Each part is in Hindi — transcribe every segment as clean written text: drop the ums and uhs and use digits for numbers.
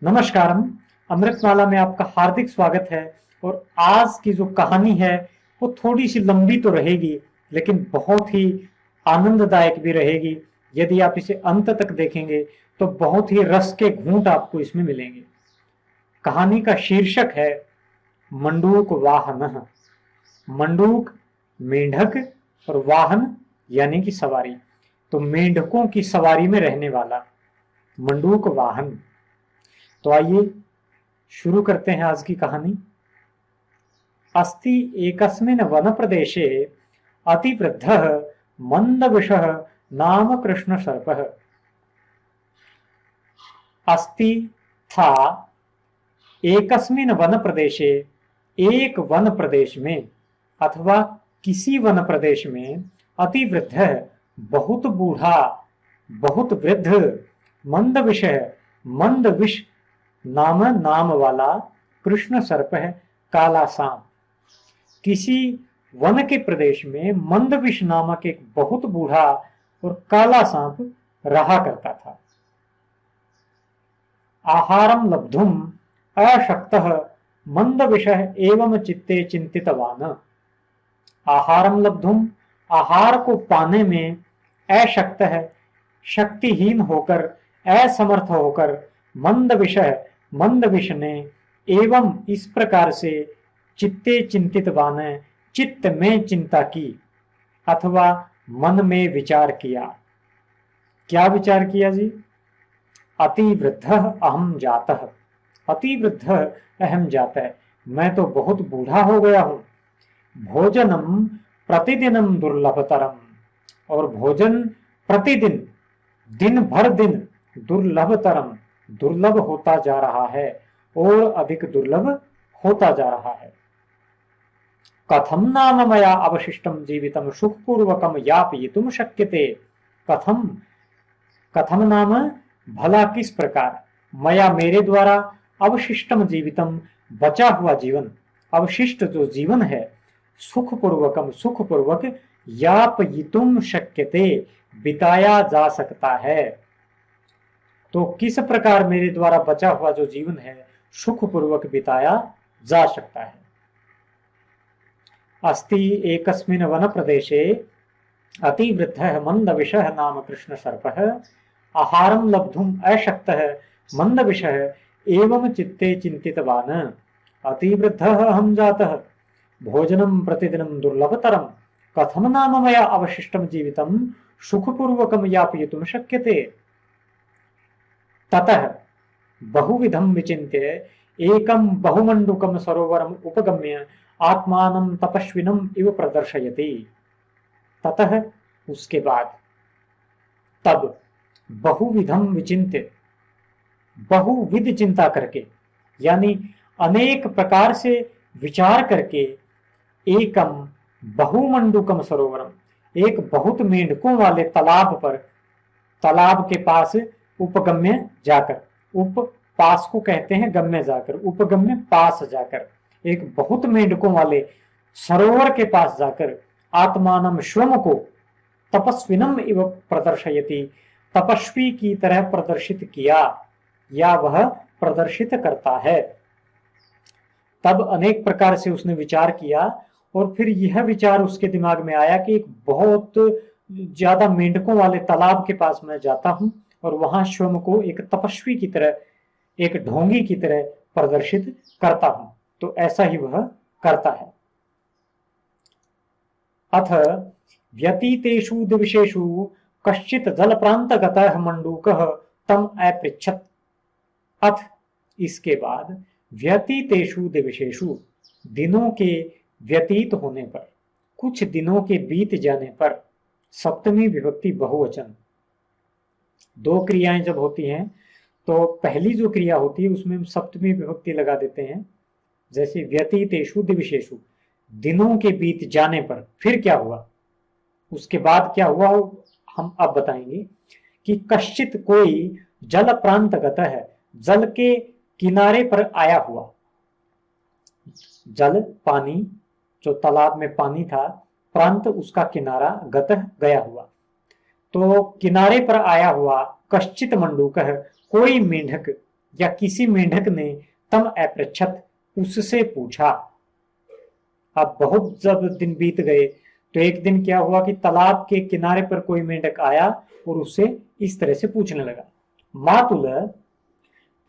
नमस्कारम। अमृतमाला में आपका हार्दिक स्वागत है। और आज की जो कहानी है वो थोड़ी सी लंबी तो रहेगी, लेकिन बहुत ही आनंददायक भी रहेगी। यदि आप इसे अंत तक देखेंगे तो बहुत ही रस के घूंट आपको इसमें मिलेंगे। कहानी का शीर्षक है मंडूक वाहन। मंडूक मेंढक और वाहन यानी कि सवारी। तो मेंढकों की सवारी में रहने वाला मंडूक वाहन। तो आइए शुरू करते हैं आज की कहानी। अस्ति एकस्मिन् वनप्रदेशे अतिवृद्धः मंदविषः नाम कृष्णसर्पः। अस्ति था एकस्मिन् वन प्रदेशे, एक वन प्रदेश में अथवा किसी वन प्रदेश में अतिवृद्ध बहुत बूढ़ा, बहुत वृद्ध, मंदविष मंदविष नाम वाला कृष्ण सर्प है, काला सांप। किसी वन के प्रदेश में मंदविष नामक एक बहुत बूढ़ा और काला सांप रहा करता था। आहारम लब्धुम अशक्तः मंदविषः एवं चित्ते चिंतितवान। आहारम लब्धुम, आहार को पाने में, अशक्त है शक्तिहीन होकर, असमर्थ होकर, मंदविषः मंदविष ने, एवं इस प्रकार से, चित्ते चिंतितवान, चित्त में चिंता की अथवा मन में विचार किया। क्या विचार किया जी? अतिवृद्ध अहम जातः, अतिवृद्ध अहम जातः, मैं तो बहुत बूढ़ा हो गया हूं। भोजनम प्रतिदिनम दुर्लभतरम, और भोजन प्रतिदिन, दिन भर दिन, दुर्लभतरम दुर्लभ होता जा रहा है और अधिक दुर्लभ होता जा रहा है। कथम नाम मया अवशिष्टम जीवितम सुखपूर्वकम यापयितुम शक्यते। कथम, कथम नाम भला किस प्रकार, मया मेरे द्वारा, अवशिष्टम जीवितम बचा हुआ जीवन, अवशिष्ट जो जीवन है, सुखपूर्वकम सुखपूर्वक, यापयितुम शक्यते बिताया जा सकता है। तो किस प्रकार मेरे द्वारा बचा हुआ जो जीवन है सुखपूर्वक बिताया जा सकता है। अस्ति एकस्मिन् वन प्रदेशे अतिवृद्धः मंदविषः नाम कृष्ण सर्पः आहारं लब्धुम् अशक्तः मंदविषः एवं चित्ते चिंतितवान्। अतिवृद्धः अहं जातः, भोजनं प्रतिदिनं दुर्लभतरं, कथम नाम मया अवशिष्टं जीवितं सुखपूर्वकं यापयितुं शक्यते। ततः बहुविधं विचिन्त्य एकं बहुमण्डूकं सरोवरम् उपगम्य आत्मानं तपस्विनम् इव प्रदर्शयति। ततः उसके बाद, तब, बहुविधं विचिन्त्य, बहुविध चिंता करके, यानी अनेक प्रकार से विचार करके, एकम बहुमंडूकम सरोवरम, एक बहुत मेंढकों वाले तालाब पर, तालाब के पास, उपगम्य जाकर, उप पास को कहते हैं गम्य जाकर, उपगम्य पास जाकर, एक बहुत मेंढकों वाले सरोवर के पास जाकर, आत्मानम स्वयं को, तपस्विनम इव प्रदर्शयति, तपस्वी की तरह प्रदर्शित किया, या वह प्रदर्शित करता है। तब अनेक प्रकार से उसने विचार किया और फिर यह विचार उसके दिमाग में आया कि एक बहुत ज्यादा मेंढकों वाले तालाब के पास मैं जाता हूं और वहां स्वयं को एक तपस्वी की तरह, एक ढोंगी की तरह प्रदर्शित करता हूं। तो ऐसा ही वह करता है। अथ व्यतीतेषु दिवसेषु कश्चित् जलप्रान्तगतः मंडूकः तम अपृच्छत्। अथ इसके बाद, व्यतीतेषु दिवसेषु दिनों के व्यतीत होने पर, कुछ दिनों के बीत जाने पर, सप्तमी विभक्ति बहुवचन। दो क्रियाएं जब होती हैं तो पहली जो क्रिया होती है उसमें हम सप्तमी विभक्ति लगा देते हैं। जैसे व्यतीतेषु दिवसेषु, दिनों के बीत जाने पर, फिर क्या हुआ, उसके बाद क्या हुआ हम अब बताएंगे। कि कश्चित कोई जल प्रांतगत है, जल के किनारे पर आया हुआ, जल पानी, जो तालाब में पानी था, प्रांत उसका किनारा, गतः गया हुआ, तो किनारे पर आया हुआ, कश्चित मंडूक है, कोई मेंढक, या किसी मेंढक ने तम अपृच्छत, उससे पूछा। अब बहुत जब दिन बीत गए तो एक दिन क्या हुआ कि तालाब के किनारे पर कोई मेंढक आया और उससे इस तरह से पूछने लगा, मातुल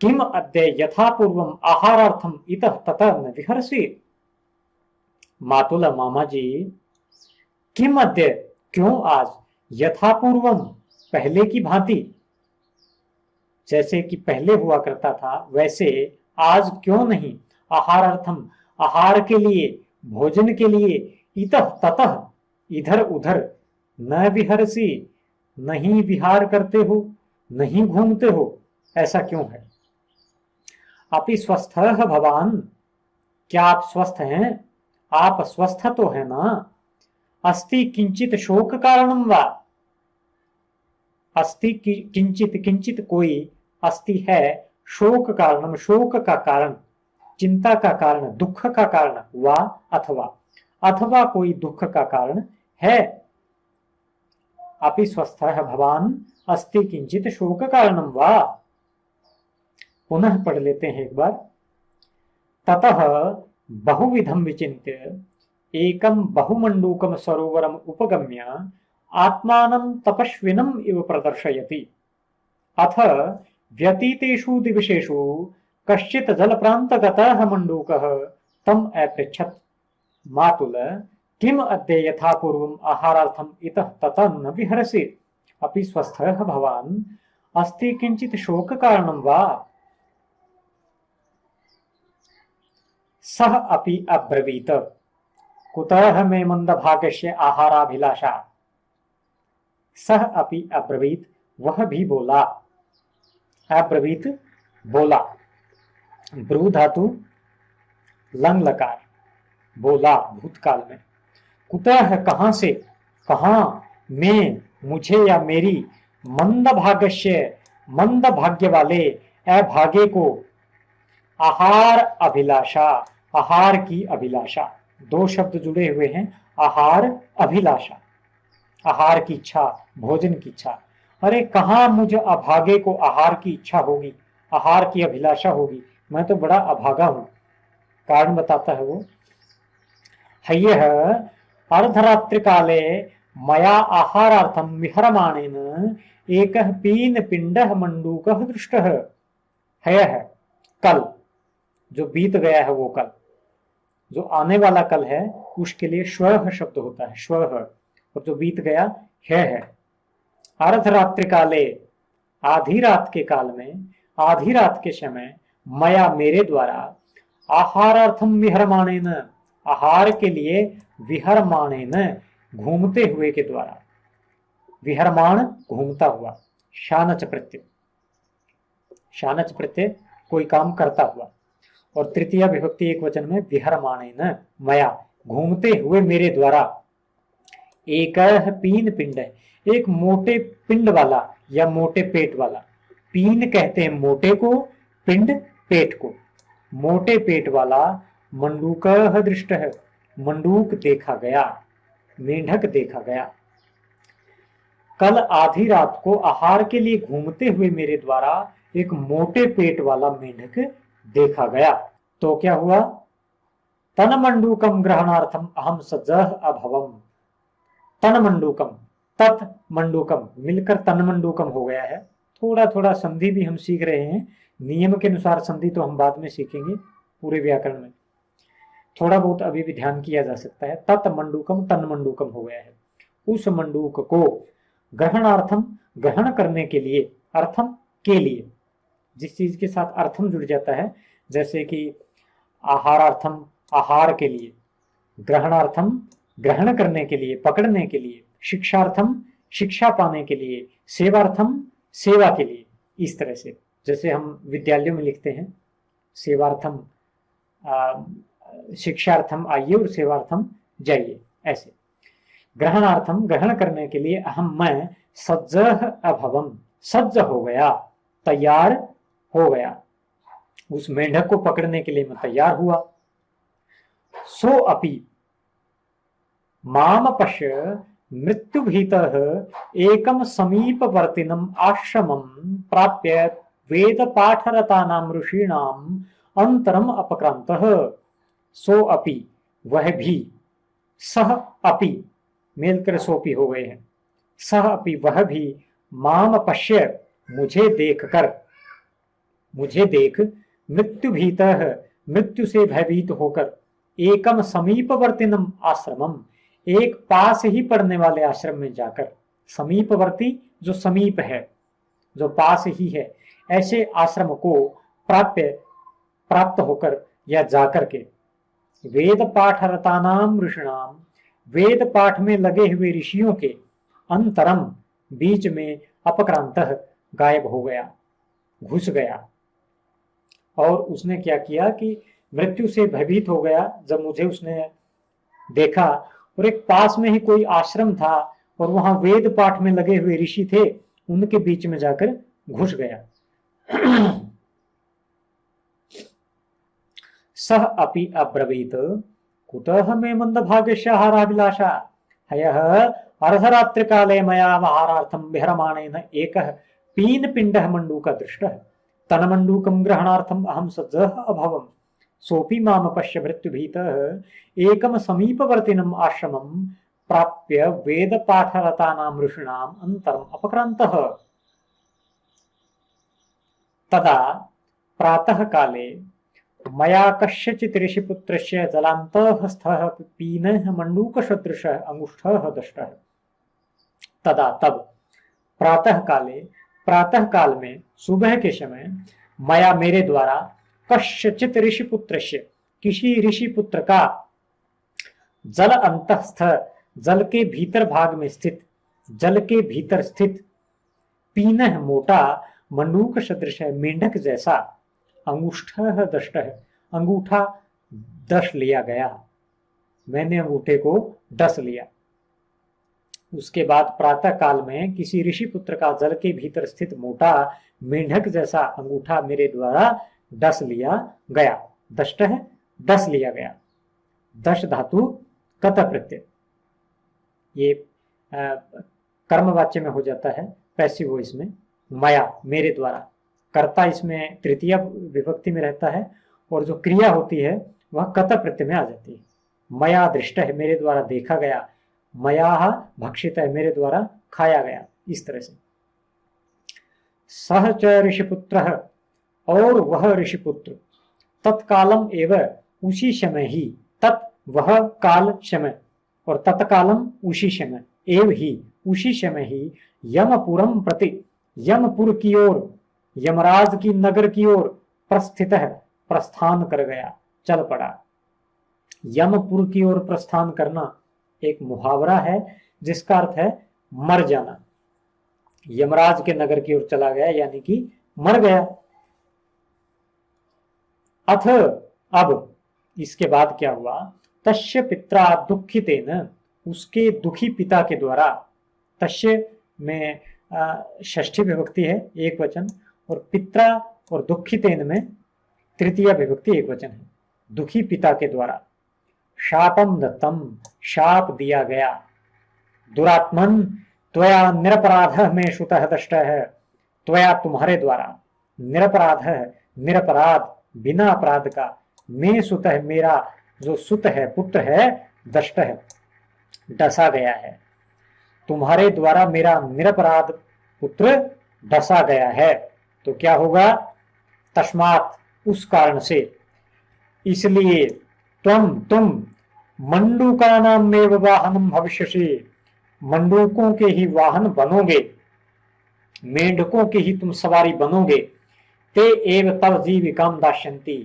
किम अद्य यथा पूर्वम आहारार्थम इतः ततः न विहरसि। मातुल, मामा जी, किम अद्य, क्यों आज, यथा पूर्वम, पहले की भांति, जैसे कि पहले हुआ करता था वैसे आज क्यों नहीं, आहारार्थम, आहार के लिए, भोजन के लिए, इतः ततः, इधर उधर, न विहरसी, नहीं विहार करते हो, नहीं घूमते हो, ऐसा क्यों है। अपि स्वस्थ भवान, क्या आप स्वस्थ हैं, आप स्वस्थ तो है ना। अस्ति किंचित शोक कारणम वा, अस्ति किंचित, किंचित कोई, अस्ति है, शोक कारणम, शोक का कारण, चिंता का कारण, दुख का कारण, वा अथवा, अथवा कोई दुख का कारण है। अपि स्वस्थ भवान अस्ति किंचित शोक कारणम वा। पुनः पढ़ लेते हैं एक बार। ततः बहुविधम विचिन्त्य एकम बहुमंडूकम सरोवरम उपगम्य आत्मानं तपस्विनम इव प्रदर्शयति। अथ व्यतीतेषु दिवसेषु कश्चित् जलप्रान्तगतः मण्डूकः तम अपृच्छत्, मातुल किम अद्य यथा पूर्वम् आहारार्थम इतः ततः न विहरसि। अपि स्वस्थः भवान अस्ति किंचित् शोक कारणं वा। सः अपि अब्रवीत, कुतः मे मंदभागस्य आहाराभिलाषा। सः अपि अब्रवीत, वह भी बोला, अब्रवीत बोला, ब्रू धातु लंग लकार, बोला भूतकाल में, कुतः कहां से, कहां, में मुझे या मेरी, मंद भागस्य, मंद भाग्य वाले, अभागे को, आहार अभिलाषा, आहार की अभिलाषा, दो शब्द जुड़े हुए हैं, आहार अभिलाषा, आहार की इच्छा, भोजन की इच्छा। अरे कहां मुझे अभागे को आहार की इच्छा होगी, आहार की अभिलाषा होगी, मैं तो बड़ा अभागा हूं। कारण बताता है वो, हय्यः अर्धरात्रि काले मया आहारार्थम विहरमाणेन एकः पीन पिंडः मंडूकः दृष्टः। हयः कल, जो बीत गया है वो कल, जो आने वाला कल है उसके लिए श्वः शब्द होता है, श्वः, और जो बीत गया है। अर्धरात्रि काले, आधी रात के काल में, आधी रात के समय, मया मेरे द्वारा, आहारार्थम विहरमाणेन, आहार के लिए, विहरमाणेन घूमते हुए के द्वारा, विहरमाण घूमता हुआ, शानच प्रत्यय, शानच प्रत्यय कोई काम करता हुआ, और तृतीय विभक्ति एक वचन में विहरमाणेन, मया घूमते हुए मेरे द्वारा, एक पीन पिंड, एक मोटे पिंड वाला या मोटे पेट वाला, पीन कहते हैं मोटे को, पिंड पेट को, मोटे पेट वाला, मंडूक दृष्ट है, मंडूक देखा गया, मेंढक देखा गया। कल आधी रात को आहार के लिए घूमते हुए मेरे द्वारा एक मोटे पेट वाला मेंढक देखा गया। तो क्या हुआ, तन मंडूकम ग्रहणार्थम अहम सज्जः अभवम। तन मंडूकम, तत् मंडूकम मिलकर तन मंडूकम हो गया है। थोड़ा थोड़ा संधि भी हम सीख रहे हैं, नियम के अनुसार संधि तो हम बाद में सीखेंगे पूरे व्याकरण में, थोड़ा बहुत अभी भी ध्यान किया जा सकता है। तत् मंडूकम तन मंडूकम हो गया है। उस मंडूक को ग्रहणार्थम, ग्रहण करने के लिए, अर्थम के लिए, जिस चीज के साथ अर्थम जुड़ जाता है, जैसे कि आहारार्थम आहार के लिए, ग्रहणार्थम ग्रहण करने के लिए, पकड़ने के लिए, शिक्षार्थम शिक्षा पाने के लिए, सेवार्थम सेवा के लिए। इस तरह से जैसे हम विद्यालयों में लिखते हैं, सेवार्थम शिक्षार्थम आइए और सेवार्थम जाइए, ऐसे। ग्रहणार्थम ग्रहण करने के लिए, अहम मैं, सज्जः अभवम सज्ज हो गया, तैयार हो गया, उस मेंढक को पकड़ने के लिए मैं तैयार हुआ। सो अपि माम पश्य मृत्युभीतः एकम समीपवर्तिनम आश्रमम प्राप्य वेद पाठरतानां ऋषीणाम अंतरम अपक्रांतः सो अपि वह भी, सह अपि मेल कर सोपी हो गए हैं, सह अपि वह भी, माम पश्य मुझे देखकर, मुझे देख, मृत्यु भीतः मृत्यु से भयभीत होकर, एकम समीपवर्तिनम आश्रमम एक पास ही पड़ने वाले आश्रम में जाकर, समीपवर्ती जो समीप है, जो पास ही है, ऐसे आश्रम को प्राप्त होकर या जाकर के, वेद पाठरतानाम ऋषिणाम वेद पाठ में लगे हुए ऋषियों के, अंतरम बीच में, अपक्रांतः गायब हो गया, घुस गया। और उसने क्या किया कि मृत्यु से भयभीत हो गया जब मुझे उसने देखा, और एक पास में ही कोई आश्रम था और वहां वेद पाठ में लगे हुए ऋषि थे, उनके बीच में जाकर घुस गया। सह अपि अब्रवीत कुतः मे मंदभाग्यस्याहाराभिलाषा हयः अर्धरात्रि काले मया आहारार्थं विहरमाणेन एकः पीनपिण्डः मण्डूकः दृष्टः तन्मण्डूकं ग्रहणार्थम् अहं सज्जः अभवम् सोऽपि माम पश्य मृत्युभीतः एकं समीपवर्तिनम् आश्रमं प्राप्य वेदपाठरतानां ऋषीणाम् अन्तरम् अपक्रान्तः। तदा प्रातः काले मया कस्यचित् ऋषिपुत्रस्य जलान्तःस्थः पीनः मण्डूकसदृशः अंगुष्ठः दष्टः। तदा तब प्रातः काल में, सुबह के समय, मया मेरे द्वारा, कस्यचित् ऋषिपुत्रस्य किसी ऋषिपुत्र का, जल अंतस्थ जल के भीतर भाग में स्थित, जल के भीतर स्थित, पीनः मोटा, मंडूक सदृश मेंढक जैसा, अंगुष्ठः दष्टः अंगूठा डस लिया गया, मैंने अंगूठे को डस लिया। उसके बाद प्रातः काल में किसी ऋषि पुत्र का जल के भीतर स्थित मोटा मेंढक जैसा अंगूठा मेरे द्वारा डस लिया गया। दष्ट है डस लिया गया, दश धातु कत प्रत्यय, ये कर्मवाच्य में हो जाता है, पैसिव वॉइस में। मया मेरे द्वारा, कर्ता इसमें तृतीय विभक्ति में रहता है और जो क्रिया होती है वह कत प्रत्यय में आ जाती है। मया दृष्ट है मेरे द्वारा देखा गया, मया भक्षित है मेरे द्वारा खाया गया, इस तरह से। सह च ऋषिपुत्र, और वह ऋषिपुत्र, तत्कालम एवं उसी समय ही, तत् वह काल समय, और तत्कालम उसी समय, एव ही उसी समय ही, यमपुरम प्रति यमपुर की ओर, यमराज की नगर की ओर, प्रस्थित है प्रस्थान कर गया, चल पड़ा। यमपुर की ओर प्रस्थान करना एक मुहावरा है जिसका अर्थ है मर जाना। यमराज के नगर की ओर चला गया यानी कि मर गया। अथ अब इसके बाद क्या हुआ, तस्य पित्रा दुखितेन, उसके दुखी पिता के द्वारा, तस्य में षष्ठी विभक्ति है एक वचन, और पित्रा और दुखितेन में तृतीय विभक्ति एक वचन है, दुखी पिता के द्वारा। शापम दत्तम, शाप दिया गया। दुरात्मन त्वया निरपराध में श्रुतः दष्टः है, त्वया तुम्हारे द्वारा, निरपराध निरपराध बिना अपराध का, में सुत है मेरा जो सुत है पुत्र है, दष्ट है डसा गया है, तुम्हारे द्वारा मेरा निरपराध पुत्र डसा गया है। तो क्या होगा, तस्मात् उस कारण से, इसलिए, तुम मंडूकानां में वाहनम भविष्यसि, मंडूकों के ही वाहन बनोगे, मेंढकों की ही तुम सवारी बनोगे। ते एव तव जीविकाम दास्यन्ति,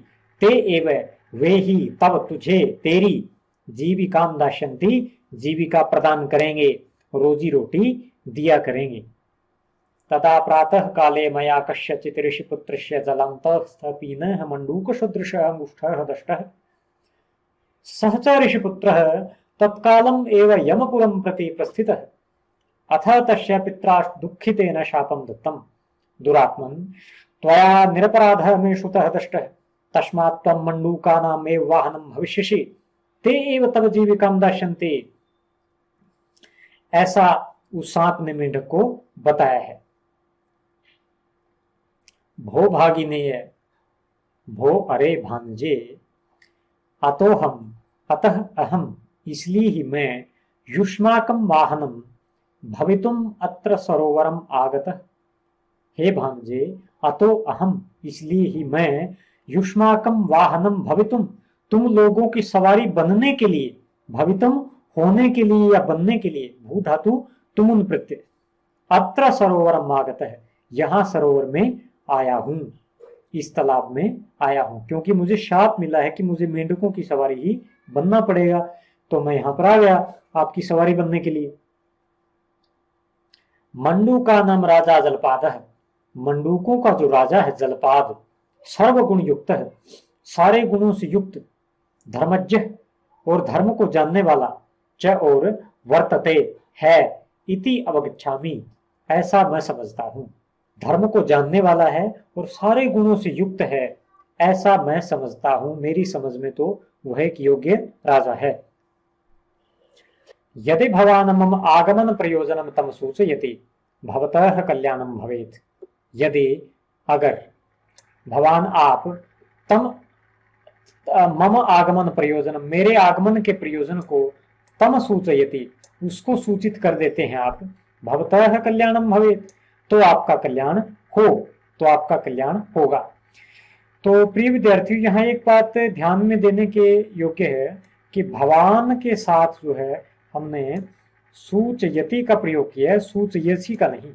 ते एव वे ही तब तुझे तेरी जीविकाम दास्यन्ति, जीविका प्रदान करेंगे, रोजी रोटी दिया करेंगे। तथा प्रातः काले मया कस्यचित् ऋषिपुत्रस्य जलान्तः पीनः मण्डूकसदृशः अंगुष्ठः दष्टः। सः च ऋषिपुत्रः तत्कालम् एव यमपुरं प्रति प्रस्थितः। अथ तस्य पित्रा दुःखितेन शापं दत्तं। दुरात्मन् त्वया निरपराधः मे श्रुतः दष्टः, तस्मात् त्वं मण्डूकानाम् एव वाहनं भविष्यसि, ते एव तव जीविकां दास्यन्ति। ऐसा उस सांप ने मेंढक को बताया है। भो भागिनेय भो अरे भांजे, अतोहम अतः अहम इसलिए ही मैं युष्माकम वाहनम भवितुम अत्र सरोवरम आगतः। हे भांजे, अतो अहम इसलिए ही मैं युष्माकम वाहनम भवितुम तुम लोगों की सवारी बनने के लिए, भवितुम होने के लिए या बनने के लिए, भू धातु तुमुन प्रत्यय, अत्र सरोवरम आगतः यहाँ सरोवर में आया हूं, इस तालाब में आया हूं, क्योंकि मुझे शाप मिला है कि मुझे मेंढकों की सवारी ही बनना पड़ेगा, तो मैं यहां पर आ गया आपकी सवारी बनने के लिए। मंडू का नाम राजा जलपाद है, मंडूकों का जो राजा है जलपाद, सर्वगुण युक्त है, सारे गुणों से युक्त, धर्मज्ञ और धर्म को जानने वाला, च और वर्तते है, इति अवगच्छामि ऐसा मैं समझता हूं। धर्म को जानने वाला है और सारे गुणों से युक्त है, ऐसा मैं समझता हूं, मेरी समझ में तो वह एक योग्य राजा है। यदि भवान मम आगमन प्रयोजनम तम सूचयति भवतः कल्याणम भवेत्। यदि अगर भवान आप तम मम आगमन प्रयोजन मेरे आगमन के प्रयोजन को तम सूचयति उसको सूचित कर देते हैं आप, भवतः कल्याणम भवेत् तो आपका कल्याण हो, तो आपका कल्याण होगा। तो प्रिय विद्यार्थियों, यहाँ एक बात ध्यान में देने के योग्य है कि भवान के साथ जो है हमने सूचयति का प्रयोग किया है, सूचयसी का नहीं,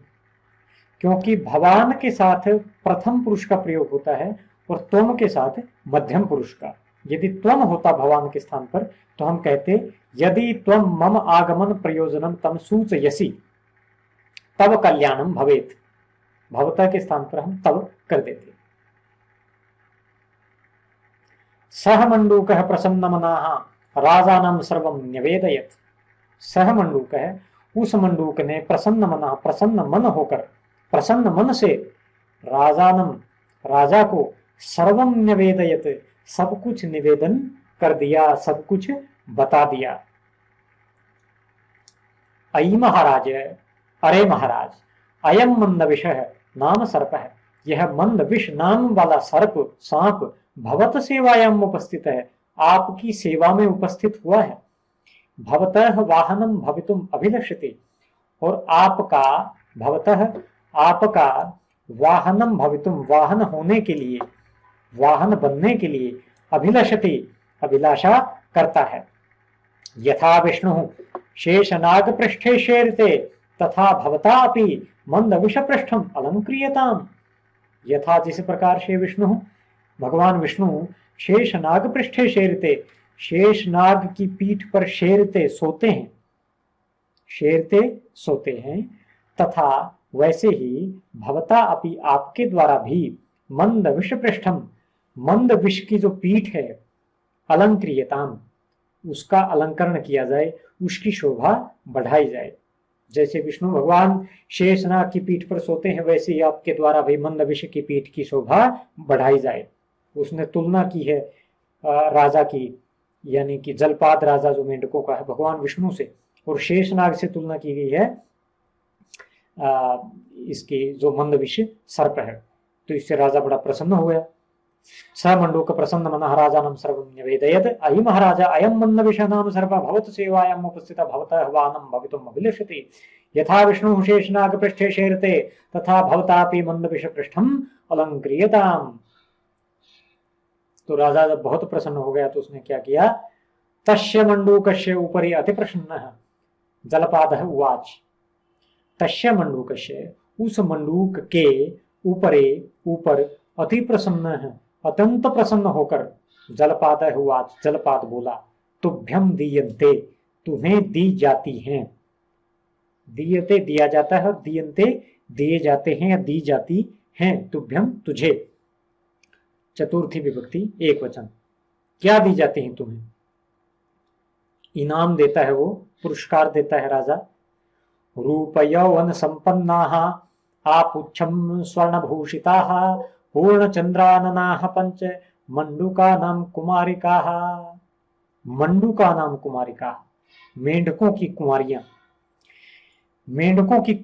क्योंकि भवान के साथ प्रथम पुरुष का प्रयोग होता है और त्वम के साथ मध्यम पुरुष का। यदि त्वम होता भवान के स्थान पर तो हम कहते यदि त्वम मम आगमन प्रयोजनम तम सूचयसी तब कल्याणम भवेत्, भवता के स्थान पर हम तब कर देते। सह मंडूकः प्रसन्नमनाः राजानं सर्वं न्यवेदयत्। सह मंडूक है, उस मंडूक ने प्रसन्न मना प्रसन्न मन होकर, प्रसन्न मन से राजानम राजा को सर्वम न्यवेदयत सब कुछ निवेदन कर दिया, सब कुछ बता दिया। अयि महाराज, अरे महाराज, अयम मंद विष नाम सर्प है, यह मंद विष नाम वाला सर्प सांप भवत सेवायाम उपस्थित है, आपकी सेवा में उपस्थित हुआ है। भवतः वाहनम भवितुम अभिलषति, और आपका भवतः आपका वाहनम भवितुम वाहन होने के लिए, वाहन बनने के लिए अभिलषति अभिलाषा करता है। यथा विष्णु शेषनाग पृष्ठे शेरते तथा भवता अपि मंद विष पृष्ठम अलंक्रियताम। यथा जिस प्रकार से विष्णु भगवान विष्णु शेषनाग पृष्ठे शेरते, शेषनाग की पीठ पर शेरते सोते हैं, शेरते सोते हैं, तथा वैसे ही भवता अपि आपके द्वारा भी मंद विष पृष्ठम, मंद विष की जो पीठ है, अलंक्रियताम उसका अलंकरण किया जाए, उसकी शोभा बढ़ाई जाए। जैसे विष्णु भगवान शेषनाग की पीठ पर सोते हैं, वैसे ही आपके द्वारा भी मंद विष की पीठ की शोभा बढ़ाई जाए। उसने तुलना की है राजा की, यानी कि जलपाद राजा जो मेंढकों का है, भगवान विष्णु से, और शेषनाग से तुलना की गई है इसकी जो मंदविष सर्प है। तो इससे राजा बड़ा प्रसन्न हो गया। स मंडूक प्रसन्न मनः राजानं सर्वं न्यवेदयत्। अयि महाराज, अयं मंदविष नाम सर्प भवत सेवायाम् उपस्थितः भवतः वाहनं भवितुम् अभिलषति। यथा विष्णुः शेषनाग पृष्ठे शेरते तथा भवतापि मंदविष पृष्ठम् अलंक्रियताम्। तो राजा जब बहुत प्रसन्न हो गया तो उसने क्या किया, तस्य मंडूकस्य उपरि अति प्रसन्नः जलपादः उवाच। तस्य मंडूकस्य, उस मंडूक के ऊपर अति प्रसन्न है, अत्यंत प्रसन्न होकर जलपादः उवाच, जलपाद बोला, तुभ्यम दीयन्ते, तुम्हें दी जाती हैं। दीयते दिया जाता है, दीयन्ते दिए जाते हैं या दी जाती हैं, तुभ्यम तुझे, चतुर्थी विभक्ति एक वचन। क्या दी जाती हैं तुम्हें? इनाम देता है वो, पुरस्कार देता है राजा। रूप यौवन संपन्नाः आपुच्छम स्वर्णभूषिताः पूर्णचंद्राननाः पंच मंडूकानां कुमारिकाः। मंडूकानां कुमारिकाः, मेंढकों की कुमारियां, मेंढकों की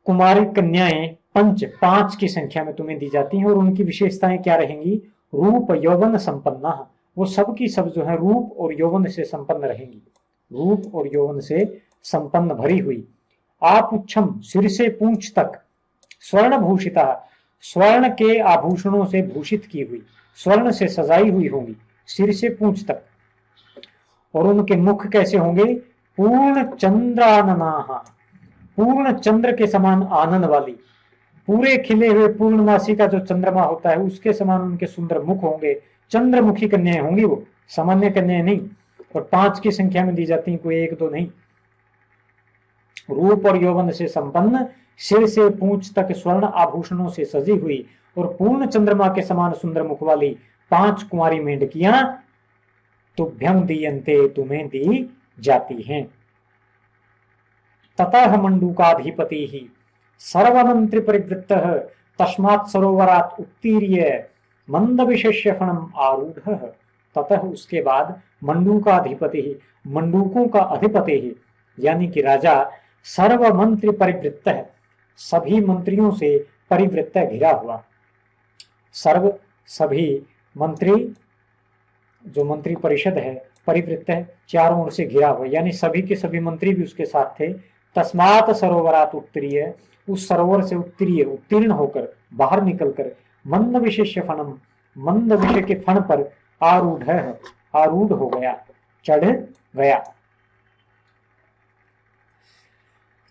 कुमारी कन्याएं पंच, 5 की संख्या में तुम्हें दी जाती हैं और उनकी विशेषताएं क्या रहेंगी? रूप यौवन संपन्ना, वो सब की सब जो है रूप और यौवन से संपन्न रहेंगी, रूप और यौवन से संपन्न भरी हुई। आपुच्छम, सिर से पूंछ तक, स्वर्ण भूषिता, स्वर्ण के आभूषणों से भूषित की हुई, स्वर्ण से सजाई हुई होंगी सिर से पूंछ तक। और उनके मुख कैसे होंगे? पूर्ण चंद्राननाहा, पूर्ण चंद्र के समान आनंद वाली, पूरे खिले हुए पूर्णमासी का जो चंद्रमा होता है उसके समान उनके सुंदर मुख होंगे। चंद्रमुखी कन्याएं होंगी, वो सामान्य कन्याएं नहीं। और 5 की संख्या में दी जाती है, कोई 1-2 नहीं। रूप और यौवन से संपन्न, सिर से पूंछ तक स्वर्ण आभूषणों से सजी हुई और पूर्ण चंद्रमा के समान सुंदर मुख वाली 5 कुंवारी मेंढकियां तुभ्यं दीयन्ते, तुम्हें दी जाती हैं। ततः मंडूकाधिपति ही सर्वमंत्री परिवृत्तः तस्मात् सरोवरात् उत्तीर्य मंद विशेष्य फणम आरूढ़। ततः उसके बाद मंडूकाधिपति ही, मंडूकों का अधिपति ही यानी कि राजा, सर्वमंत्री परिवृत्त है, सभी मंत्रियों से परिवृत्त घिरा हुआ। सर्व सभी मंत्री, जो मंत्री परिषद है, परिवृत्त है, चारों ओर से घिरा हुआ, यानी सभी के सभी मंत्री भी उसके साथ थे। तस्मात् सरोवरात् उत्तीर्य, उस सरोवर से उत्तीर्ण होकर, बाहर निकलकर, मंद विशेष्य फणम, मंद विषय के फण पर आरूढ़ है, आरूढ़ हो गया, चढ़ गया।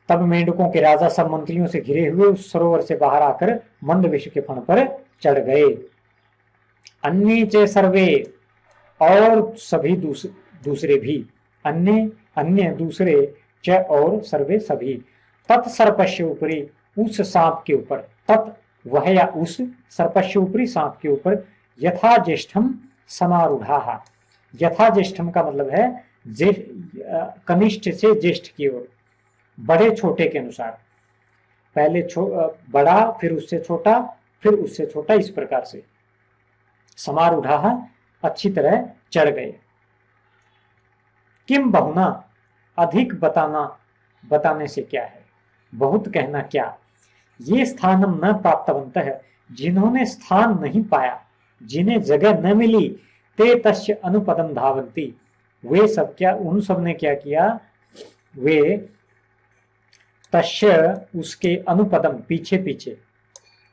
तब मेंढकों के राजा सब मंत्रियों से घिरे हुए उस सरोवर से बाहर आकर मंद विषय के फण पर चढ़ गए। अन्य च सर्वे, और सभी दूसरे भी, अन्य अन्य दूसरे, च और सर्वे सभी, तत्सर्पस्य ऊपरी, उस सांप के ऊपर, तत् वह या उस, सर्पस्य ऊपरी सांप के ऊपर, यथा ज्येष्ठम समारूढ़ा। यथा ज्येष्ठम का मतलब है कनिष्ठ से ज्येष्ठ की ओर, बड़े छोटे के अनुसार, पहले बड़ा, फिर उससे छोटा, फिर उससे छोटा, इस प्रकार से समारूढ़ा, अच्छी तरह चढ़ गए। किम बहुना, अधिक बताने से क्या है, बहुत कहना क्या। ये स्थानम न प्राप्तवन्तः, जिन्होंने स्थान नहीं पाया, जिन्हें जगह न मिली, ते तस्य अनुपदम धावन्ति, वे सब क्या, उन सब ने क्या किया, वे तस्य उसके अनुपदम, पीछे पीछे,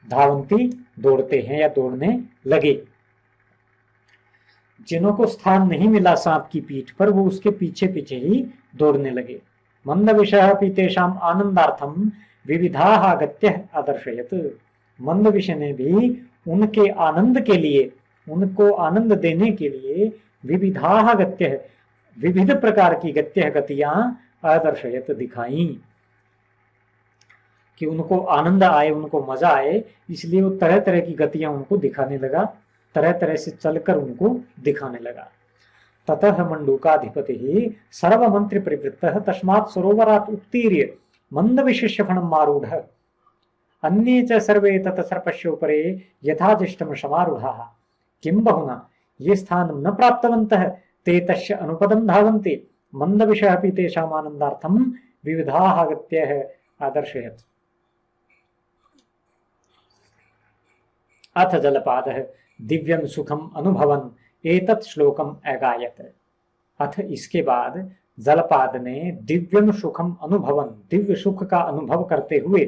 धावन्ति दौड़ते हैं या दौड़ने लगे। जिन्हों को स्थान नहीं मिला सांप की पीठ पर, वो उसके पीछे पीछे ही दौड़ने लगे। मंद विषय तेषाम आनंदार्थम विविधाः आगत्य आदर्शयत, मंद विषय ने भी उनके आनंद के लिए, उनको आनंद देने के लिए, विविधाः गत्य, विविध प्रकार की गत्य, गतियां, आदर्शयत, दिखाई, कि उनको आनंद आए, उनको मजा आए, इसलिए वो तरह तरह की गतियां उनको दिखाने लगा, तरह तरह से चलकर उनको दिखाने लगा। ततः मंडूकाधिपति सर्वमंत्री परिवृत्तः तस्मात् सरोवरात् उत्तीर्य मंद विशिष्य फणम आरूढ़। अन्ये च सर्वे तत सर्पस्य उपरे यथाजिष्टम समारूढ़ाः। किं बहुना ये स्थान न प्राप्तवन्तः ते तस्य अनुपदं धावन्ति, मंद विषय अपि तेषाम् आनन्दार्थं विविधाः गत्यः आदर्शयत्। अथ जलपादः दिव्यं सुखम अनुभवन एतत् श्लोकम अगायत। अथ इसके बाद जलपाद ने दिव्यम सुखम अनुभवन, दिव्य सुख का अनुभव करते हुए,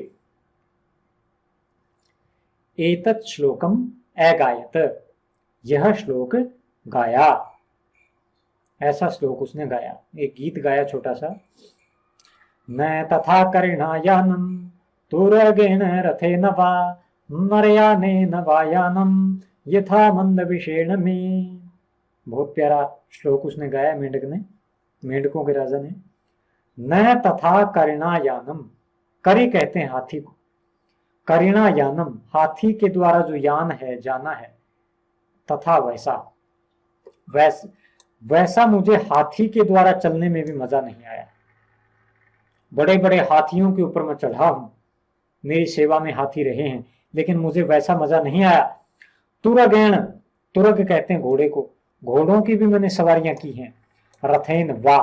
एतत् श्लोकम अगायत, यह श्लोक गाया, ऐसा श्लोक उसने गाया, एक गीत गाया छोटा सा। न तथा करिणायानम तुरगेण रथेन वा नरयानेन वायानम यथा मंद विषेण में। बहुत प्यारा श्लोक उसने गाया मेंढक ने, मेंढकों के राजा ने। न तथा करिणायानम, करी कहते हैं हाथी को, करिणायानम हाथी के द्वारा जो यान है, जाना है, तथा वैसा मुझे हाथी के द्वारा चलने में भी मजा नहीं आया। बड़े बड़े हाथियों के ऊपर मैं चढ़ा हूं, मेरी सेवा में हाथी रहे हैं, लेकिन मुझे वैसा मजा नहीं आया। तुरगेण, तुरग कहते हैं घोड़े को, घोड़ों की भी मैंने सवारियां की हैं। रथेन वा,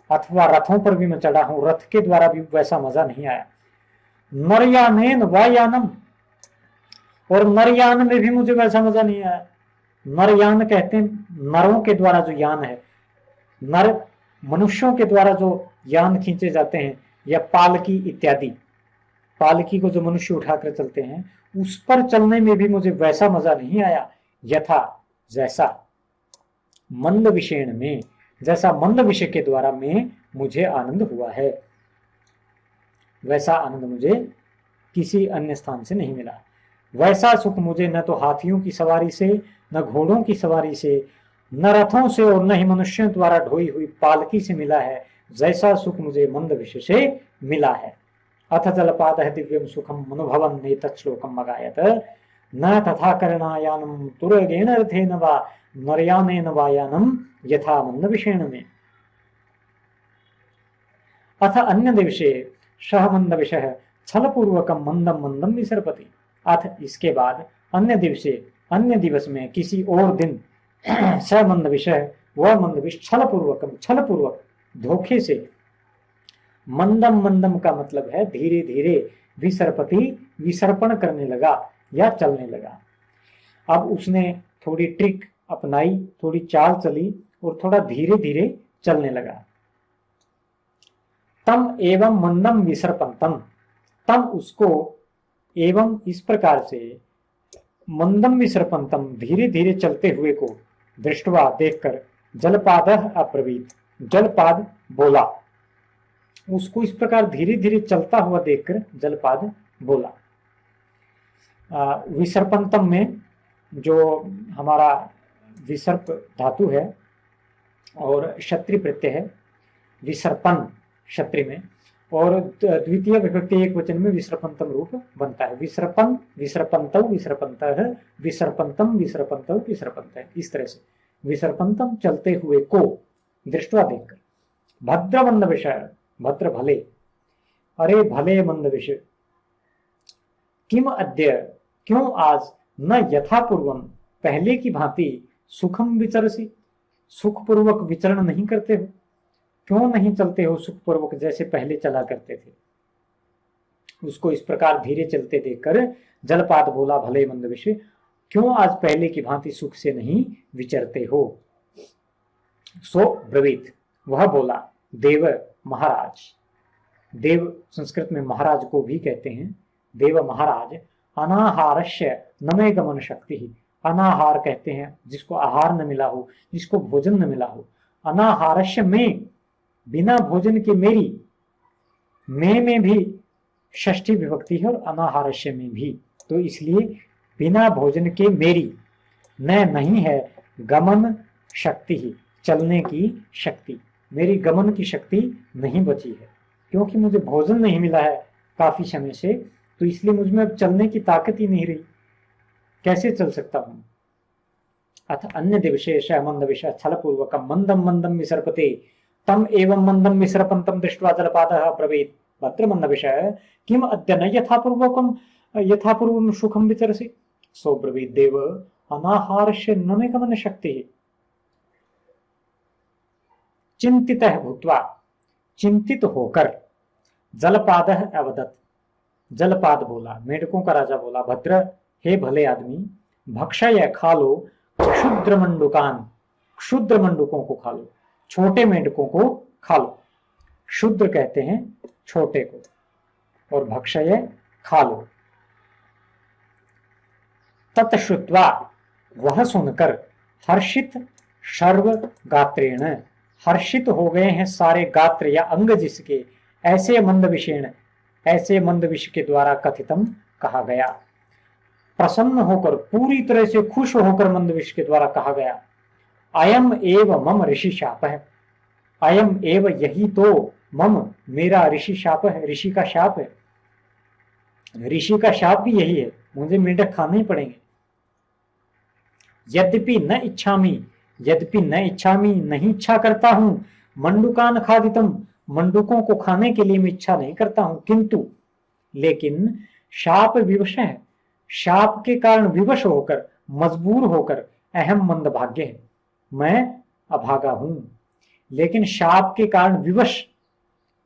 अथवा रथों पर भी मैं चढ़ा हूं, रथ के द्वारा भी वैसा मजा नहीं आया। नरयानेन वायानम, और नरयान में भी मुझे वैसा मजा नहीं आया। नरयान कहते हैं नरों के द्वारा जो यान है, नर मनुष्यों के द्वारा जो यान खींचे जाते हैं, या पालकी इत्यादि, पालकी को जो मनुष्य उठाकर चलते हैं, उस पर चलने में भी मुझे वैसा मजा नहीं आया यथा जैसा मंद विषेण में, जैसा मंद विषय के द्वारा में मुझे आनंद हुआ है, वैसा आनंद मुझे किसी अन्य स्थान से नहीं मिला। वैसा सुख मुझे न तो हाथियों की सवारी से, न घोड़ों की सवारी से, न रथों से, और न ही मनुष्यों द्वारा ढोई हुई पालकी से मिला है, जैसा सुख मुझे मंद विषय से मिला है। अथ जलपाद दिव्यम सुखम अनुभवन ने तत्श्लोकम मगायत न तथा करणायानम तुरगेण रथेन वा नरयानेन वायानम यथा मंद विषेण में। अथ अन्य दिवसे सह मंद विषय छलपूर्वकम मंदम मंदम विसर्पति। अथ इसके बाद अन्य दिवसे, अन्य दिवस में, किसी और दिन, स मंद विषय, वह मंद विषय छलपूर्वकम, छलपूर्वक, धोखे से, मंदम, मंदम का मतलब है धीरे धीरे, विसर्पति विसर्पण करने लगा या चलने लगा। अब उसने थोड़ी ट्रिक अपनाई, थोड़ी चाल चली और थोड़ा धीरे धीरे चलने लगा। तम एवं मंदम विसर्पंतम, तम उसको, एवं इस प्रकार से, मंदम विसर्पंतम धीरे धीरे चलते हुए को, दृष्टवा देखकर, जलपाद अब्रवीत, जलपाद बोला, उसको इस प्रकार धीरे धीरे चलता हुआ देखकर जलपाद बोला। विसर्पंतम में जो हमारा विसर्प धातु है और क्षत्रि प्रत्यय है, विसर्पण क्षत्रि में, और द्वितीय विभक्ति एक वचन में विसर्पंतम रूप बनता है। विसर्पण, विसर्पंतौ, विसर्पंतः, विसर्पंतम, विसर्पंतौ, विसर्पंतः, इस तरह से विसर्पंतम चलते हुए को दृष्टवा देखकर। भद्र मंद विषय, भद्र भले, अरे भले मंद विषय, किम अद्य, क्यों आज, न यथा पूर्वम, पहले की भांति, सुखम विचरसी, सुखपूर्वक विचरण नहीं करते हो, क्यों नहीं चलते हो सुखपूर्वक जैसे पहले चला करते थे। उसको इस प्रकार धीरे चलते देखकर जलपाद बोला, भले मंद विषय, क्यों आज पहले की भांति सुख से नहीं विचरते हो। सो ब्रवीत, वह बोला, देव महाराज, देव संस्कृत में महाराज को भी कहते हैं, देव महाराज, अनाहारस्य न मे गमन शक्ति ही, अनाहार कहते हैं जिसको आहार न मिला हो, जिसको भोजन न मिला हो। अनाहारस्य में, बिना भोजन के मेरी, में भी षष्ठी विभक्ति है और अनाहारस्य में भी, तो इसलिए बिना भोजन के मेरी न नहीं है गमन शक्ति ही, चलने की शक्ति, मेरी गमन की शक्ति नहीं बची है, क्योंकि मुझे भोजन नहीं मिला है काफी समय से, तो इसलिए मुझमें अब चलने की ताकत ही नहीं रही, कैसे चल सकता हूं। अथ अन्य दिवशेष मंद विषय छलपूर्वक मंदम मंदम विसर्पते, तम एवं मंदम विसर्पंतम दृष्ट्वा जलपादः ब्रवीत, भद्र मंद विषय, किम अद्य न यथापूर्वकम, यथापूर्वम सुखम विचरसि। सो ब्रवीत देव, अनाहारस्य न मे गमन शक्ति, चिंतितः भूत्वा, चिंतित होकर, जलपादः अवदत्, जलपाद बोला, मेढकों का राजा बोला, भद्र, हे भले आदमी, भक्षय खा लो, क्षुद्र मंडुकान, क्षुद्र मंडुकों को खा लो, छोटे मेढकों को खा लो। क्षुद्र कहते हैं छोटे को, और भक्षय खा लो। तत्श्रुत्वा, वह सुनकर, हर्षित सर्व गात्रेण, हर्षित हो गए हैं सारे गात्र या अंग जिसके, ऐसे मंद विषेण, ऐसे मंद विष के द्वारा कथितम कहा गया। प्रसन्न होकर, पूरी तरह से खुश होकर मंद विष के द्वारा कहा गया। अयम एव मम ऋषि शाप है, अयम एव यही तो, मम मेरा ऋषि शाप है, ऋषि का शाप है, ऋषि का शाप भी यही है, मुझे मेढक खाने ही पड़ेंगे। यद्यपि न इच्छामी, यद्यपि न इच्छामी, नहीं इच्छा करता हूं, मंडुकान खादितम, मंडुकों को खाने के लिए मैं इच्छा नहीं करता हूं, किंतु लेकिन शाप विवश है, शाप के कारण विवश होकर, मजबूर होकर, अहम मंद भाग्य है, मैं अभागा हूं, लेकिन शाप के कारण विवश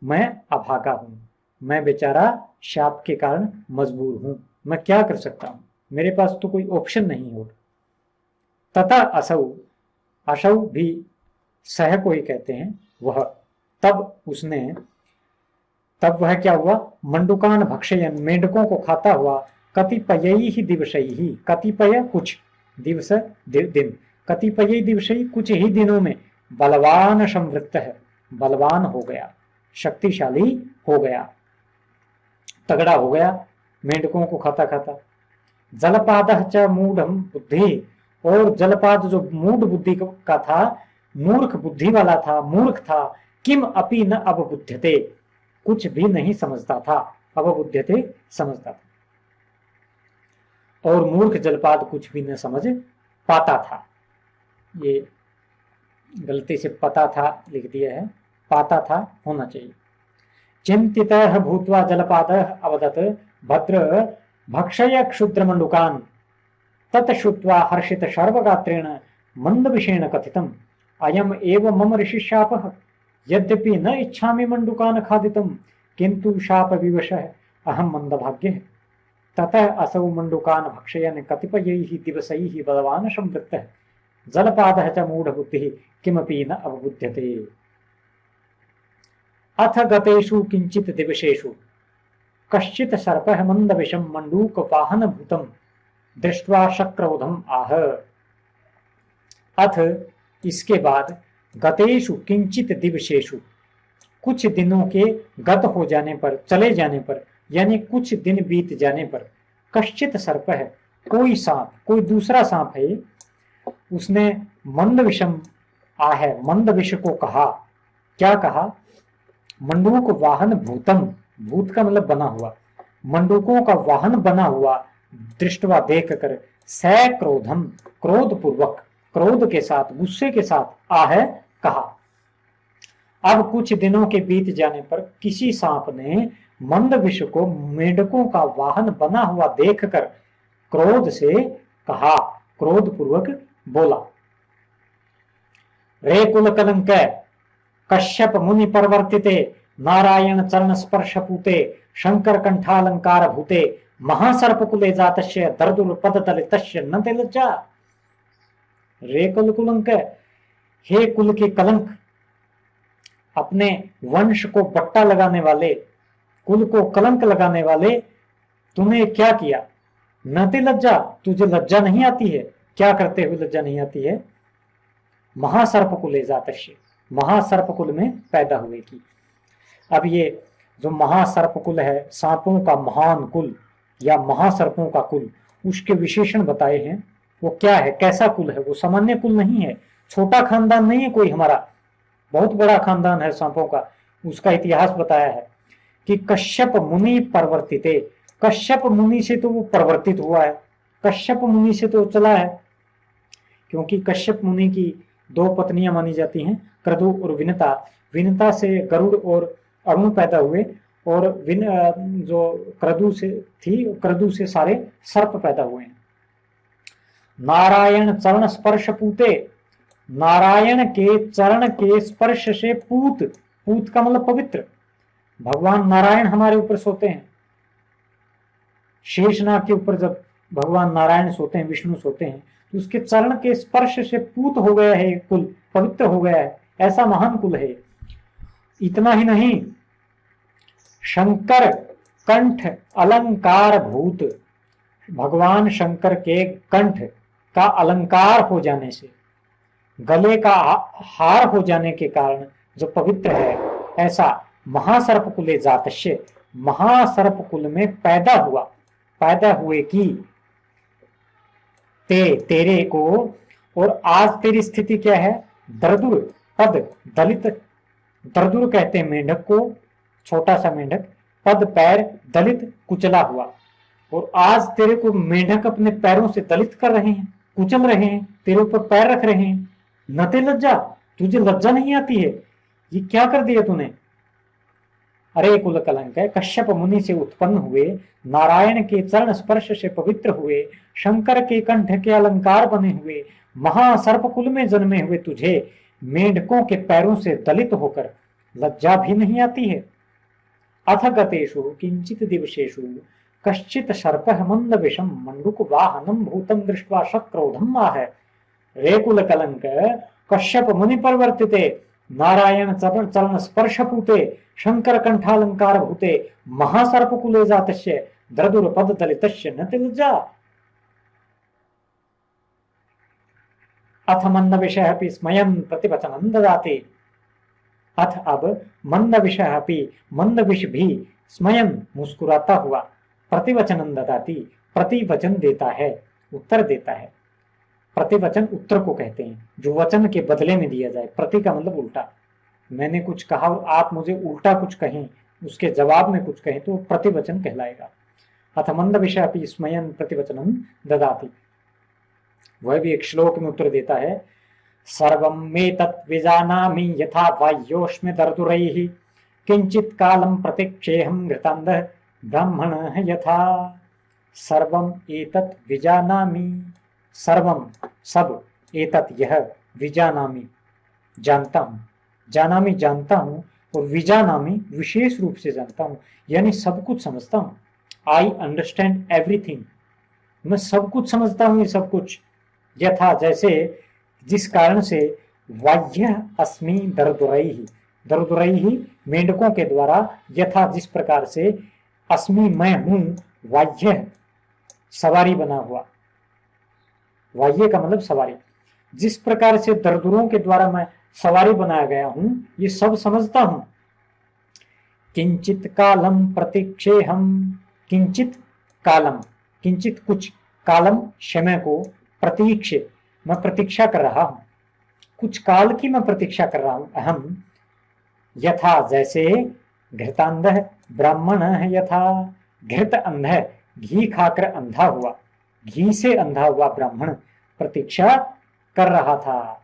मैं अभागा हूं, मैं बेचारा शाप के कारण मजबूर हूं, मैं क्या कर सकता हूं। मेरे पास तो कोई ऑप्शन नहीं और। तथा असौ, असौ भी सह को ही कहते हैं, वह, तब वह क्या हुआ, मंडुकान भक्षयन, मेंढकों को खाता हुआ, कतिपयई ही दिवसई ही, कतिपय कुछ, दिवस दिन, कतिपयई दिवसई कुछ ही दिनों में, बलवान संवृत्त है, बलवान हो गया, शक्तिशाली हो गया, तगड़ा हो गया, मेंढकों को खाता खाता। जलपाद च मूढ़ बुद्धि, और जलपाद जो मूढ़ बुद्धि का था, मूर्ख बुद्धि वाला था, मूर्ख था, किम अपि न अवबुध्यते, कुछ भी नहीं समझता था, अवबुध्यते समझता था, और मूर्ख जलपाद कुछ भी न समझ पाता था। ये गलती से पता था लिख दिया है, पाता था होना चाहिए। चिंतितः भूत्वा जलपादः अवदत् भद्र भक्षय क्षुद्रमण्डुकान् तत्श्रुत्वा हर्षित सर्वगात्रेण मंदविषेण कथितम् अयम एव मम ऋषिशापः यद्यपि न इच्छामि मंडुकान् खादितुं किन्तु शाप विवशः अहं मंदभाग्यः। ततः असौ मंडुकान् भक्षयन् कतिपयैः दिवसैः बलवान् संवृत्तः जलपादः च मूढबुद्धिः किमपि न अवबुध्यते। अथ गतेषु किंचित दिवसेषु कश्चित् सर्पः मंदविषं मण्डूकवाहनभूतं दृष्ट्वा शक्रोधम आह। अथ इसके बाद गतेषु किंचित दिवसेषु, कुछ दिनों के गत हो जाने पर, चले जाने पर, यानी कुछ दिन बीत जाने पर, कश्चित सर्प है, कोई सांप, कोई दूसरा सांप है, उसने मंदविषम आह, मंदविष को कहा। क्या कहा? मंडूक वाहन भूतम, भूत का मतलब बना हुआ, मंडूकों का वाहन बना हुआ, दृष्टवा देख कर, सक्रोधम, क्रोध पूर्वक, क्रोध के साथ, गुस्से के साथ, आह कहा। अब कुछ दिनों के बीत जाने पर किसी सांप ने मंदविष को मेंढकों का वाहन बना हुआ देखकर क्रोध से कहा, क्रोध पूर्वक बोला। रे कुल कलंक कश्यप मुनि परवर्तिते नारायण चरण स्पर्श पूते शंकर कंठालंकार भूते महासर्प कुले जातस्य दर्दुर पद तलितस्य न तिलज्जा। रे कुल कुलंक, हे कुल के कलंक, अपने वंश को बट्टा लगाने वाले, कुल को कलंक लगाने वाले, तूने क्या किया? नति लज्जा, तुझे लज्जा नहीं आती है? क्या करते हुए लज्जा नहीं आती है? महासर्प कुले जातस्य, महासर्प कुल में पैदा हुए की। अब ये जो महासर्प कुल है, सांपों का महान कुल या महासर्पों का कुल, उसके विशेषण बताए हैं। वो क्या है, कैसा कुल है? वो सामान्य कुल नहीं है, छोटा खानदान नहीं है कोई, हमारा बहुत बड़ा खानदान है सांपों का। उसका इतिहास बताया है कि कश्यप मुनि परवर्तिते, कश्यप मुनि से तो वो परिवर्तित हुआ है, कश्यप मुनि से तो चला है, क्योंकि कश्यप मुनि की दो पत्नियां मानी जाती हैं, क्रदु और विनता। विनता से गरुड़ और अरुण पैदा हुए, और जो क्रदु से थी, क्रदु से सारे सर्प पैदा हुए हैं। नारायण चरण स्पर्श पूते, नारायण के चरण के स्पर्श से पूत, पूत का मतलब पवित्र, भगवान नारायण हमारे ऊपर सोते हैं। शेषनाग के ऊपर जब भगवान नारायण सोते हैं, विष्णु सोते हैं, तो उसके चरण के स्पर्श से पूत हो गया है कुल, पवित्र हो गया है, ऐसा महान कुल है। इतना ही नहीं, शंकर कंठ अलंकार भूत, भगवान शंकर के कंठ का अलंकार हो जाने से, गले का हार हो जाने के कारण जो पवित्र है, ऐसा महासर्प कुले जातस्य, महासर्प कुल में पैदा हुआ, पैदा हुए की तेरे को। और आज तेरी स्थिति क्या है? दर्दुर पद दलित, दर्दुर कहते हैं मेंढक को, छोटा सा मेंढक, पद पैर दलित कुचला हुआ, और आज तेरे को मेंढक अपने पैरों से दलित कर रहे हैं, कुचल रहे हैं, तेरे ऊपर पैर रख रहे हैं। नते लज्जा, तुझे लज्जा नहीं आती है? ये क्या कर दिया तूने? अरे कुल कलंक है, कश्यप मुनि से उत्पन्न हुए, नारायण के चरण स्पर्श से पवित्र हुए, शंकर के कंठ के अलंकार बने हुए, महासर्प कुल में जन्मे हुए तुझे मेंढकों के पैरों से दलित होकर लज्जा भी नहीं आती है? अथ गतेषु किंचित दिवसेषु, कश्चित सर्पः मंद विषम मंडूक वाहनम भूतम दृष्ट्वा शक्रोधम आह रेकुल कलंक कश्यप मुनि परिवर्तिते नारायण चरण स्पर्श पूते शंकर कंठालंकार भूते महासर्पकुले जातस्य द्रदुर पद दलितस्य न तिलज्जा। अथ मंद विषय अपि स्मयं प्रतिवचनं ददाति। अथ अब मंद विषय अपि मंद विष भी स्मयं मुस्कुराता हुआ प्रतिवचनं ददाति प्रतिवचन देता है, उत्तर देता है। प्रतिवचन उत्तर को कहते हैं जो वचन के बदले में दिया जाए। प्रति का मतलब उल्टा, मैंने कुछ कहा और आप मुझे उल्टा कुछ कहें, उसके जवाब में कुछ कहें तो प्रतिवचन कहलाएगा। अथ मंद विषय अपि स्मयं प्रतिवचनं ददाति, वह भी एक श्लोक में उत्तर देता है। सर्वं मेतत् विजानामि यथा वायोष्म दर्दुरैः किंचित कालं प्रतीक्षेऽहं घृतान्धः ब्राह्मणः यथा। सर्वं एतत् विजानामि, सर्वं सब, एतत् यह, विजानामि जानता हूँ, जानामि जानता हूँ, और विजानामि विशेष रूप से जानता हूँ, यानी सब कुछ समझता हूँ। आई अंडरस्टैंड एवरीथिंग, मैं सब कुछ समझता हूँ, ये सब कुछ। यथा जैसे, जिस कारण से, वाह्य अस्मि दर्दुरैहि, दर्दुरैहि मेंढकों के द्वारा, यथा जिस प्रकार से, अस्मि मैं हूं, वाह्य सवारी बना हुआ, वाह्य का मतलब सवारी, जिस प्रकार से दर्दुरों के द्वारा मैं सवारी बनाया गया हूं, ये सब समझता हूं। किंचित कालम प्रतीक्षेहम, किंचित कालम, किंचित कुछ, कालम समय को, प्रतीक्षे मैं प्रतीक्षा कर रहा हूं, कुछ काल की मैं प्रतीक्षा कर रहा हूं। अहम यथा जैसे, घृतांधः ब्राह्मण है यथा, घृत अंध, घी खाकर अंधा हुआ, घी से अंधा हुआ ब्राह्मण प्रतीक्षा कर रहा था।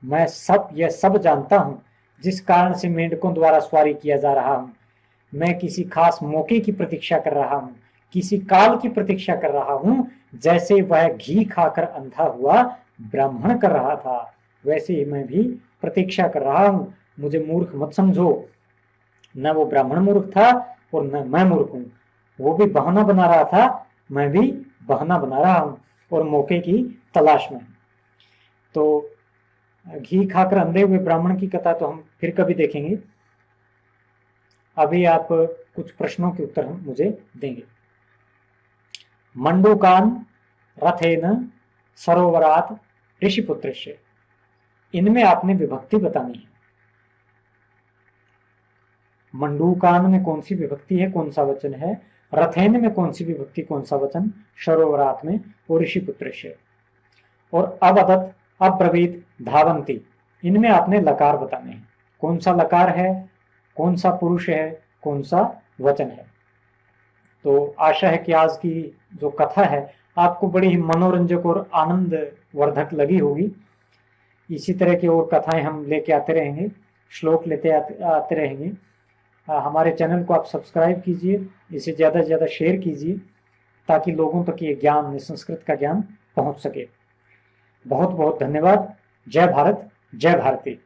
मैं सब, यह सब जानता हूं जिस कारण से मेंढकों द्वारा सवारी किया जा रहा हूं। मैं किसी खास मौके की प्रतीक्षा कर रहा हूं, किसी काल की प्रतीक्षा कर रहा हूं, जैसे वह घी खाकर अंधा हुआ ब्राह्मण कर रहा था, वैसे ही मैं भी प्रतीक्षा कर रहा हूं। मुझे मूर्ख मत समझो, न वो ब्राह्मण मूर्ख था और न मैं मूर्ख हूं। वो भी बहाना बना रहा था, मैं भी बहाना बना रहा हूं और मौके की तलाश में। तो घी खाकर अंधे हुए ब्राह्मण की कथा तो हम फिर कभी देखेंगे। अभी आप कुछ प्रश्नों के उत्तर हम मुझे देंगे। मंडूकान रथेन सरोवरात ऋषिपुत्रस्य, इनमें आपने विभक्ति बतानी है। मंडूकान में कौन सी विभक्ति है, कौन सा वचन है, रथेन में कौन सी विभक्ति, कौन सा वचन, सरोवरात में और ऋषिपुत्रस्य। और अवदत, अब्रवीत, धावंती, इनमें आपने लकार बताने हैं। कौन सा लकार है, कौन सा पुरुष है, कौन सा वचन है। तो आशा है कि आज की जो कथा है आपको बड़ी ही मनोरंजक और आनंद वर्धक लगी होगी। इसी तरह की और कथाएं हम लेके आते रहेंगे, श्लोक लेते आते रहेंगे। हमारे चैनल को आप सब्सक्राइब कीजिए, इसे ज़्यादा से ज़्यादा शेयर कीजिए ताकि लोगों तक ये ज्ञान, संस्कृत का ज्ञान पहुंच सके। बहुत बहुत धन्यवाद। जय भारत, जय भारती।